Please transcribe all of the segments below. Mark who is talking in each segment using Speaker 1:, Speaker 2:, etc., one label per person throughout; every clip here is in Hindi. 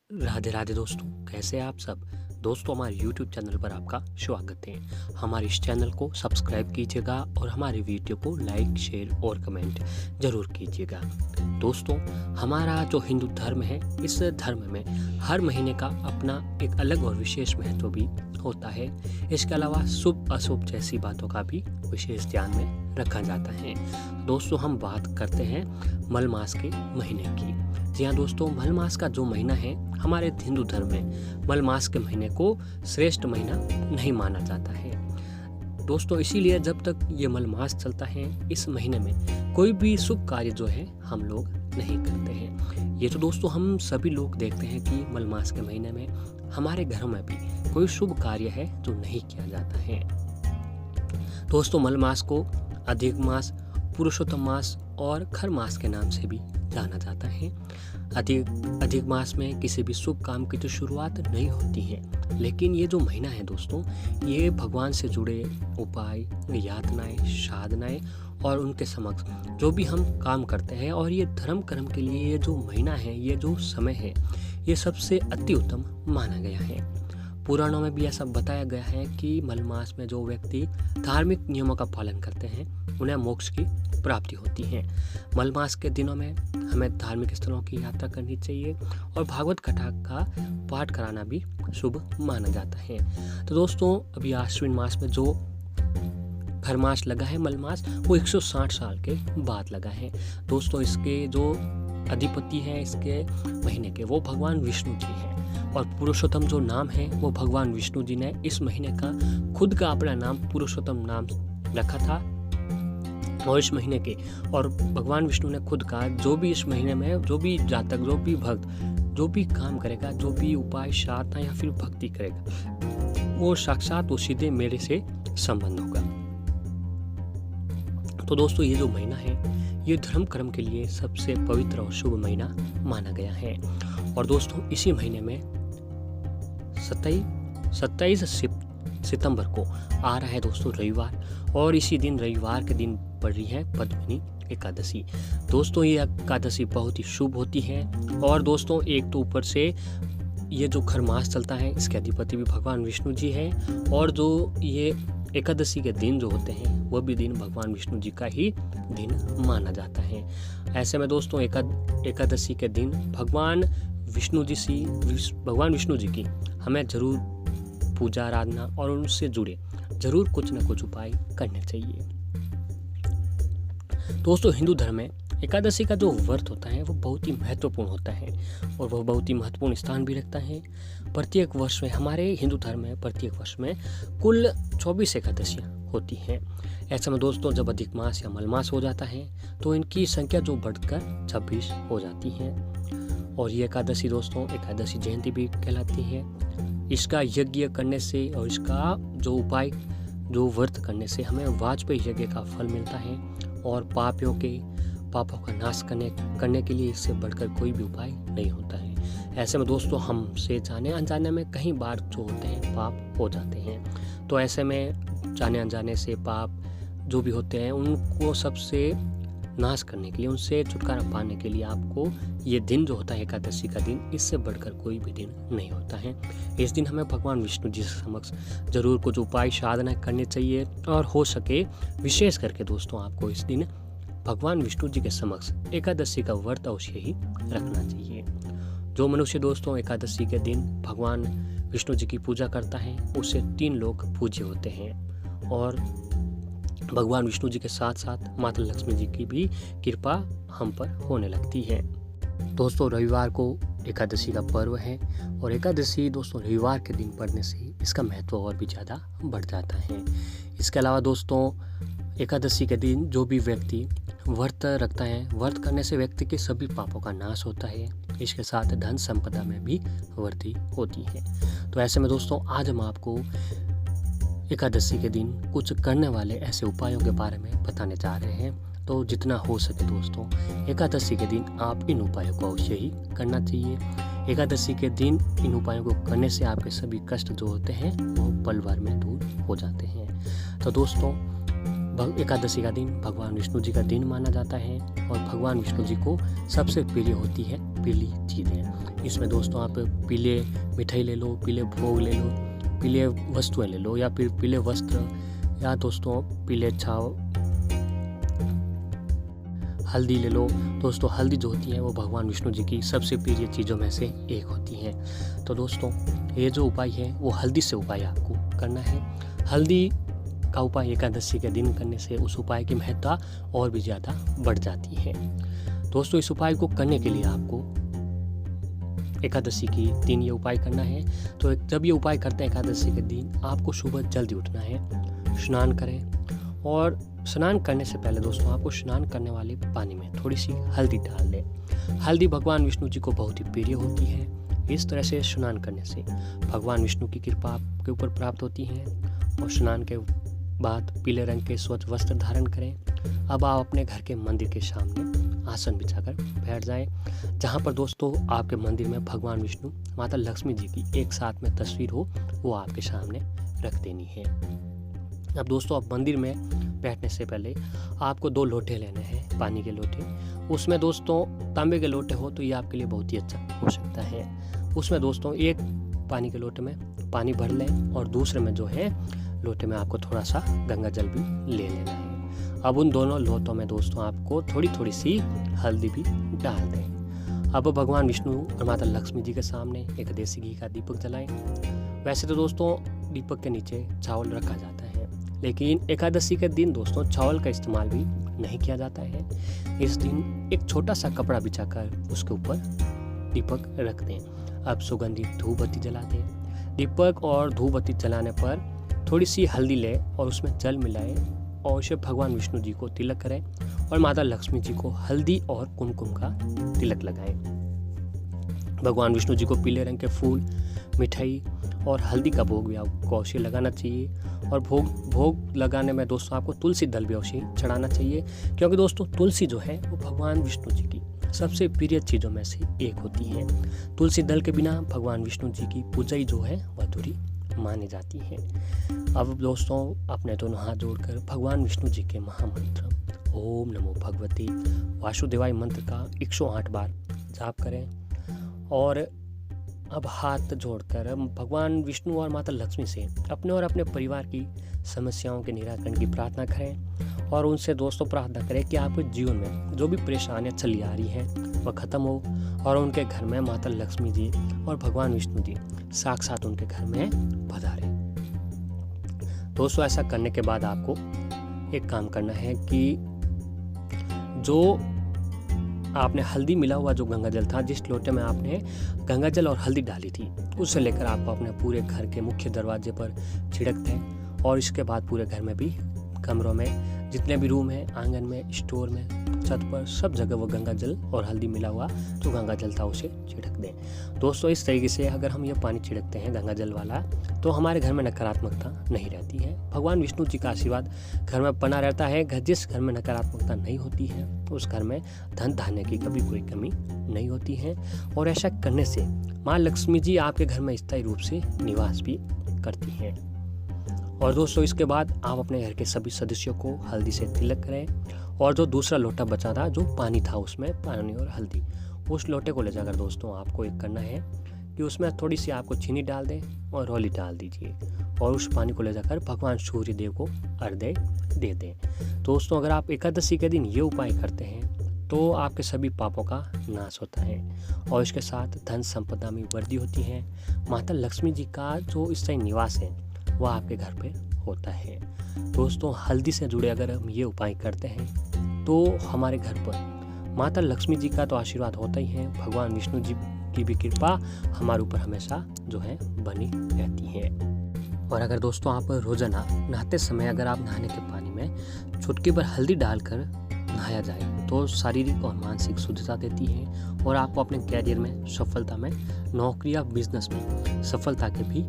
Speaker 1: राधे राधे दोस्तों, कैसे हैं आप सब। दोस्तों, हमारे YouTube चैनल पर आपका स्वागत है। हमारे इस चैनल को सब्सक्राइब कीजिएगा और हमारे वीडियो को लाइक, शेयर और कमेंट ज़रूर कीजिएगा। दोस्तों, हमारा जो हिंदू धर्म है, इस धर्म में हर महीने का अपना एक अलग और विशेष महत्व भी होता है। इसके अलावा शुभ अशुभ जैसी बातों का भी विशेष ध्यान में रखा जाता है। दोस्तों, हम बात करते हैं मल मास के महीने की। जी हाँ दोस्तों, मल मास का जो महीना है, हमारे हिंदू धर्म में मल मास के महीने को श्रेष्ठ महीना नहीं माना जाता है। दोस्तों, इसीलिए जब तक ये मल मास चलता है, इस महीने में कोई भी शुभ कार्य जो है हम लोग नहीं करते हैं। ये तो दोस्तों हम सभी लोग देखते हैं कि मल मास के महीने में हमारे घरों में भी कोई शुभ कार्य है जो नहीं किया जाता है। दोस्तों, मल मास को अधिक मास, पुरुषोत्तम मास और खर मास के नाम से भी जाना जाता है। अधिक मास में किसी भी शुभ काम की तो शुरुआत नहीं होती है, लेकिन ये जो महीना है दोस्तों, ये भगवान से जुड़े उपाय, यातनाएं, साधनाएं और उनके समक्ष जो भी हम काम करते हैं, और ये धर्म कर्म के लिए ये जो महीना है, ये जो समय है, ये सबसे अति उत्तम माना गया है। पुराणों में भी ऐसा बताया गया है कि मल मास में जो व्यक्ति धार्मिक नियमों का पालन करते हैं, उन्हें मोक्ष की प्राप्ति होती है। मल मास के दिनों में हमें धार्मिक स्थलों की यात्रा करनी चाहिए और भागवत कथा का पाठ कराना भी शुभ माना जाता है। तो दोस्तों, अभी आश्विन मास में जो खर मास लगा है, मल मास, वो 160 साल के बाद लगा है। दोस्तों, इसके जो अधिपति हैं इसके महीने के, वो भगवान विष्णु जी हैं, और पुरुषोत्तम जो नाम है वो भगवान विष्णु जी ने इस महीने का खुद का अपना नाम पुरुषोत्तम नाम रखा था। और इस महीने के, और भगवान विष्णु ने खुद कहा, जो भी इस महीने में जो भी जातक, जो भी भक्त, जो भी काम करेगा, जो भी उपाय, साधना या फिर भक्ति करेगा, वो साक्षात वो सीधे मेरे से संबंध होगा। तो दोस्तों, ये जो महीना है, ये धर्म कर्म के लिए सबसे पवित्र और शुभ महीना माना गया है। और दोस्तों, इसी महीने में 27 सितंबर को आ रहा है दोस्तों रविवार, और इसी दिन रविवार के दिन पड़ रही है पद्मिनी एकादशी। दोस्तों, ये एकादशी बहुत ही शुभ होती है। और दोस्तों, एक तो ऊपर से ये जो खर मास चलता है, इसके अधिपति भी भगवान विष्णु जी है, और जो ये एकादशी के दिन जो होते हैं, वह भी दिन भगवान विष्णु जी का ही दिन माना जाता है। ऐसे में दोस्तों, एकादशी के दिन भगवान विष्णु जी की हमें जरूर पूजा आराधना और उनसे जुड़े जरूर कुछ न कुछ उपाय करने चाहिए। दोस्तों, हिंदू धर्म में एकादशी का जो व्रत होता है वो बहुत ही महत्वपूर्ण होता है, और वह बहुत ही महत्वपूर्ण स्थान भी रखता है। प्रत्येक वर्ष में, हमारे हिंदू धर्म में प्रत्येक वर्ष में कुल 24 एकादशियाँ होती हैं। ऐसे में दोस्तों, जब अधिक मास या मल मास हो जाता है, तो इनकी संख्या जो बढ़कर 26 हो जाती है। और ये एकादशी दोस्तों एकादशी जयंती भी कहलाती है। इसका यज्ञ करने से और इसका जो उपाय, जो व्रत करने से हमें वाजपेयी यज्ञ का फल मिलता है, और पापों का नाश करने के लिए इससे बढ़कर कोई भी उपाय नहीं होता है। ऐसे में दोस्तों, हमसे जाने अनजाने में कई बार जो होते हैं पाप हो जाते हैं। तो ऐसे में जाने अनजाने से पाप जो भी होते हैं, उनको सबसे नाश करने के लिए, उनसे छुटकारा पाने के लिए आपको ये दिन जो होता है एकादशी का दिन, इससे बढ़कर कोई भी दिन नहीं होता है। इस दिन हमें भगवान विष्णु जी से समक्ष जरूर कुछ उपाय, साधना करने चाहिए, और हो सके विशेष करके दोस्तों आपको इस दिन भगवान विष्णु जी के समक्ष एकादशी का व्रत अवश्य ही रखना चाहिए। जो मनुष्य दोस्तों एकादशी के दिन भगवान विष्णु जी की पूजा करता है, उससे 3 लोग पूज्य होते हैं, और भगवान विष्णु जी के साथ साथ माता लक्ष्मी जी की भी कृपा हम पर होने लगती है। दोस्तों, रविवार को एकादशी का पर्व है, और एकादशी दोस्तों रविवार के दिन पड़ने से इसका महत्व और भी ज़्यादा बढ़ जाता है। इसके अलावा दोस्तों, एकादशी के दिन जो भी व्यक्ति व्रत रखता है, व्रत करने से व्यक्ति के सभी पापों का नाश होता है। इसके साथ धन संपदा में भी वृद्धि होती है। तो ऐसे में दोस्तों, आज हम आपको एकादशी के दिन कुछ करने वाले ऐसे उपायों के बारे में बताने जा रहे हैं। तो जितना हो सके दोस्तों, एकादशी के दिन आप इन उपायों को अवश्य ही करना चाहिए। एकादशी के दिन इन उपायों को करने से आपके सभी कष्ट जो होते हैं वो पल भर में दूर हो जाते हैं। तो दोस्तों, एकादशी का दिन भगवान विष्णु जी का दिन माना जाता है और भगवान विष्णु जी को सबसे प्रिय होती है पीली चीज़ें। इसमें दोस्तों आप पीले मिठाई ले लो, पीले भोग ले लो, पीले वस्तुएं ले लो, या फिर पीले वस्त्र, या दोस्तों पीले छाव हल्दी ले लो। दोस्तों हल्दी जो होती है वो भगवान विष्णु जी की सबसे प्रिय चीज़ों में से एक होती है। तो दोस्तों ये जो उपाय है वो हल्दी से उपाय आपको करना है। हल्दी का उपाय एकादशी के दिन करने से उस उपाय की महत्ता और भी ज़्यादा बढ़ जाती है। दोस्तों इस उपाय को करने के लिए आपको एकादशी की दिन ये उपाय करना है। तो जब ये उपाय करते हैं एकादशी के दिन, आपको सुबह जल्दी उठना है, स्नान करें, और स्नान करने से पहले दोस्तों आपको स्नान करने वाले पानी में थोड़ी सी हल्दी डाल दें। हल्दी भगवान विष्णु जी को बहुत ही प्रिय होती है। इस तरह से स्नान करने से भगवान विष्णु की कृपा आपके ऊपर प्राप्त होती है। और स्नान के बाद पीले रंग के स्वच्छ वस्त्र धारण करें। अब आप अपने घर के मंदिर के सामने आसन बिछाकर बैठ जाएं, जहां पर दोस्तों आपके मंदिर में भगवान विष्णु, माता लक्ष्मी जी की एक साथ में तस्वीर हो, वो आपके सामने रख देनी है। अब दोस्तों आप मंदिर में बैठने से पहले आपको 2 लोटे लेने हैं, पानी के लोटे। उसमें दोस्तों तांबे के लोटे हो तो ये आपके लिए बहुत ही अच्छा हो सकता है। उसमें दोस्तों एक पानी के लोटे में पानी भर लें और दूसरे में जो है लोटे में आपको थोड़ा सा गंगा जल भी ले लेना है। अब उन दोनों लोटों में दोस्तों आपको थोड़ी थोड़ी सी हल्दी भी डाल दें। अब भगवान विष्णु और माता लक्ष्मी जी के सामने एक देसी घी का दीपक जलाएं। वैसे तो दोस्तों दीपक के नीचे चावल रखा जाता है, लेकिन एकादशी के दिन दोस्तों चावल का इस्तेमाल भी नहीं किया जाता है। इस दिन एक छोटा सा कपड़ा बिछाकर उसके ऊपर दीपक रख दें। अब सुगंधित धूप बत्ती जला दें। दीपक और धूप बत्ती जलाने पर थोड़ी सी हल्दी लें और उसमें जल मिलाएं और उसे भगवान विष्णु जी को तिलक करें और माता लक्ष्मी जी को हल्दी और कुमकुम का तिलक लगाएं। भगवान विष्णु जी को पीले रंग के फूल, मिठाई और हल्दी का भोग भी आपको अवश्य लगाना चाहिए। और भोग लगाने में दोस्तों आपको तुलसी दल भी अवश्य चढ़ाना चाहिए, क्योंकि दोस्तों तुलसी जो है वो भगवान विष्णु जी की सबसे प्रिय चीज़ों में से एक होती है। तुलसी दल के बिना भगवान विष्णु जी की पूजा ही जो है वह अधूरी मानी जाती है। अब दोस्तों अपने दोनों हाथ जोड़कर भगवान विष्णु जी के महामंत्र ओम नमो भगवते वासुदेवाय मंत्र का 108 बार जाप करें। और अब हाथ जोड़कर भगवान विष्णु और माता लक्ष्मी से अपने और अपने परिवार की समस्याओं के निराकरण की प्रार्थना करें और उनसे दोस्तों प्रार्थना करें कि आपके जीवन में जो भी परेशानियां चली आ रही हैं वह खत्म हो और उनके घर में माता लक्ष्मी जी और भगवान विष्णु जी साक्षात उनके घर में पधारें। दोस्तों ऐसा करने के बाद आपको एक काम करना है कि जो आपने हल्दी मिला हुआ जो गंगा जल था, जिस लोटे में आपने गंगा जल और हल्दी डाली थी, उसे लेकर आपको अपने पूरे घर के मुख्य दरवाजे पर छिड़क दें। और इसके बाद पूरे घर में भी, कमरों में, जितने भी रूम हैं, आंगन में, स्टोर में, छत पर, सब जगह वो गंगा जल और हल्दी मिला हुआ जो गंगा जल था उसे छिड़क दें। दोस्तों इस तरीके से अगर हम ये पानी छिड़कते हैं गंगा जल वाला, तो हमारे घर में नकारात्मकता नहीं रहती है। भगवान विष्णु जी का आशीर्वाद घर में बना रहता है। जिस घर में नकारात्मकता नहीं होती है उस घर में धन धान्य की कभी कोई कमी नहीं होती है। और ऐसा करने से माँ लक्ष्मी जी आपके घर में स्थायी रूप से निवास भी करती हैं। और दोस्तों इसके बाद आप अपने घर के सभी सदस्यों को हल्दी से तिलक करें और जो दूसरा लोटा बचा था, जो पानी था उसमें पानी और हल्दी, उस लोटे को ले जाकर दोस्तों आपको एक करना है कि उसमें थोड़ी सी आपको चीनी डाल दें और रोली डाल दीजिए और उस पानी को ले जाकर भगवान सूर्य देव को अर्घ्य दे दें। दोस्तों अगर आप एकादशी के दिन ये उपाय करते हैं तो आपके सभी पापों का नाश होता है और इसके साथ धन संपदा में वृद्धि होती है। माता लक्ष्मी जी का जो स्थायी निवास है वह आपके घर पे होता है। दोस्तों हल्दी से जुड़े अगर हम ये उपाय करते हैं तो हमारे घर पर माता लक्ष्मी जी का तो आशीर्वाद होता ही है, भगवान विष्णु जी की भी कृपा हमारे ऊपर हमेशा जो है बनी रहती है। और अगर दोस्तों आप रोजाना नहाते समय अगर आप नहाने के पानी में चुटकी भर हल्दी डालकर नहाया जाए तो शारीरिक और मानसिक शुद्धता देती है और आपको अपने कैरियर में सफलता में, नौकरी या बिजनेस में सफलता के भी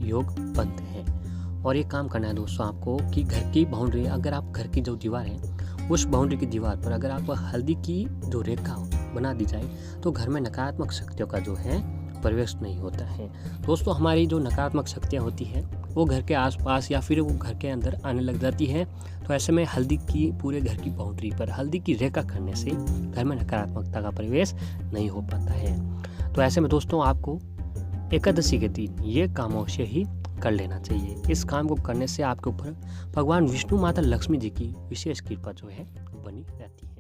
Speaker 1: योग बनते हैं। और ये काम करना है दोस्तों आपको कि घर की बाउंड्री, अगर आप घर की जो दीवार है उस बाउंड्री की दीवार पर अगर आप हल्दी की जो रेखा बना दी जाए तो घर में नकारात्मक शक्तियों का जो है प्रवेश नहीं होता है। दोस्तों हमारी जो नकारात्मक शक्तियाँ होती हैं वो घर के आसपास या फिर वो घर के अंदर आने लग जाती है। तो ऐसे में हल्दी की पूरे घर की बाउंड्री पर हल्दी की रेखा करने से घर में नकारात्मकता का प्रवेश नहीं हो पाता है। तो ऐसे में दोस्तों आपको एकादशी के दिन ये काम अवश्य ही कर लेना चाहिए। इस काम को करने से आपके ऊपर भगवान विष्णु माता लक्ष्मी जी की विशेष कृपा जो है बनी रहती है।